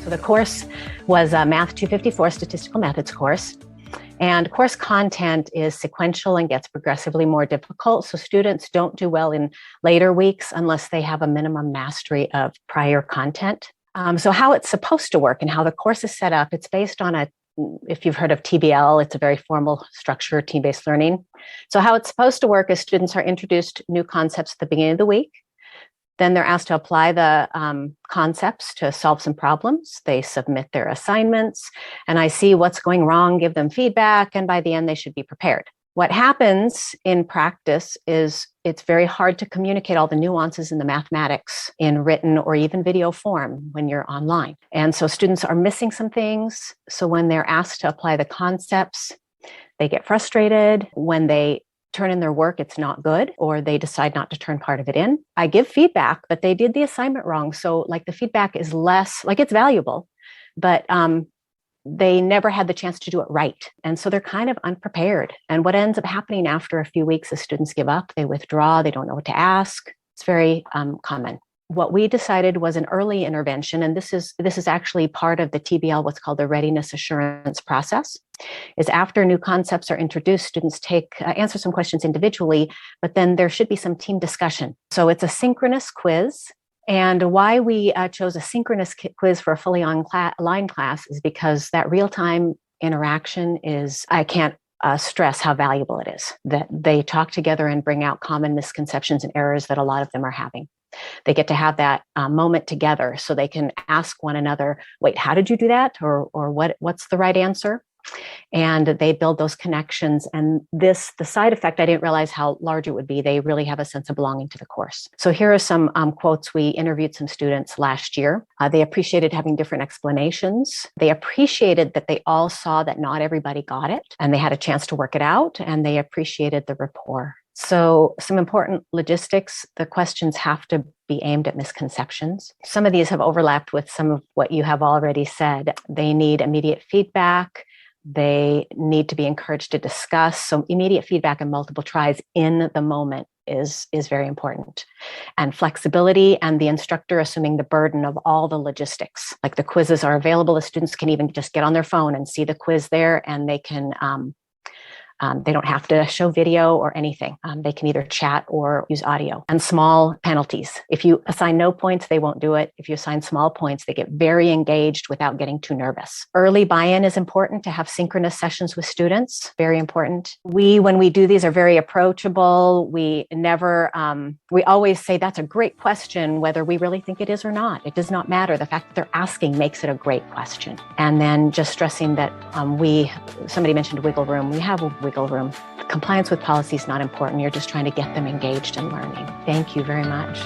So the course was a Math 254 Statistical Methods course. And course content is sequential and gets progressively more difficult. So students don't do well in later weeks unless they have a minimum mastery of prior content. So how it's supposed to work and how the course is set up, it's based on if you've heard of TBL, it's a very formal structure, team-based learning. So how it's supposed to work is students are introduced new concepts at the beginning of the week. Then they're asked to apply the concepts to solve some problems. They submit their assignments, and I see what's going wrong, give them feedback, and by the end, they should be prepared. What happens in practice is it's very hard to communicate all the nuances in the mathematics in written or even video form when you're online. And so students are missing some things. So when they're asked to apply the concepts, they get frustrated. When they turn in their work, it's not good, or they decide not to turn part of it in. I give feedback, but they did the assignment wrong. So like the feedback is less, like it's valuable, but they never had the chance to do it right. And so they're kind of unprepared. And what ends up happening after a few weeks is students give up, they withdraw, they don't know what to ask. It's very common. What we decided was an early intervention, and this is actually part of the TBL, what's called the readiness assurance process, is after new concepts are introduced, students answer some questions individually, but then there should be some team discussion. So it's a synchronous quiz. And why we chose a synchronous quiz for a fully online class is because that real-time interaction I can't stress how valuable it is, that they talk together and bring out common misconceptions and errors that a lot of them are having. They get to have that moment together so they can ask one another, wait, how did you do that? Or what's the right answer? And they build those connections. And the side effect, I didn't realize how large it would be. They really have a sense of belonging to the course. So here are some quotes. We interviewed some students last year. They appreciated having different explanations. They appreciated that they all saw that not everybody got it and they had a chance to work it out, and they appreciated the rapport. So some important logistics, the questions have to be aimed at misconceptions. Some of these have overlapped with some of what you have already said. They need immediate feedback. They need to be encouraged to discuss. So immediate feedback and multiple tries in the moment is very important. And flexibility, and the instructor assuming the burden of all the logistics. Like the quizzes are available. The students can even just get on their phone and see the quiz there, and they can they don't have to show video or anything. They can either chat or use audio. And small penalties. If you assign no points, they won't do it. If you assign small points, they get very engaged without getting too nervous. Early buy-in is important, to have synchronous sessions with students. Very important. When we do these, are very approachable. We always say that's a great question, whether we really think it is or not. It does not matter. The fact that they're asking makes it a great question. And then just stressing that somebody mentioned wiggle room. We have a wiggle room. Compliance with policy is not important. You're just trying to get them engaged in learning. Thank you very much.